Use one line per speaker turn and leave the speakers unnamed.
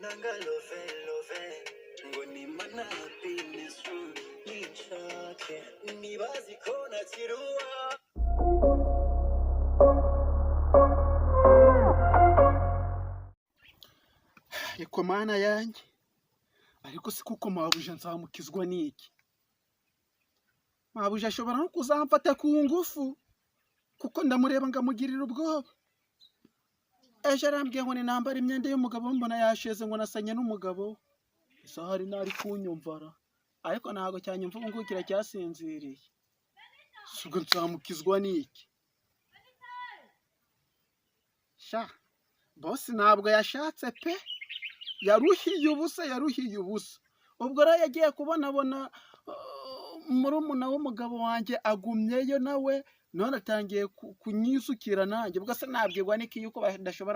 nanga love love ngo ni mana happiness nichake nibazi kona kiruwa
Eko mana yanjye ariko si kuko mabuja nzamukizwa niki mabuja ashobora no kuzamfata ku ngufu kuko ndamureba ngamugirira ubwoba ejo arambwiye ngo ninambara imyenda y'umugabo mbona yasheze ngo nasanye n'umugabo isaha ari nari kunyumvara ariko ntago cyanyumva ngo ngukira cyasinziriye subwo nzamukizwa niki sha boss ntabwo yashatse pe yaruhiye ubusa ubwo rero yagiye kubonabona murumuna w'umugabo wanjye agumyeyo nawe none atangiye kunyisukira nanjye ubwo se nabwirwa niki yuko badashobora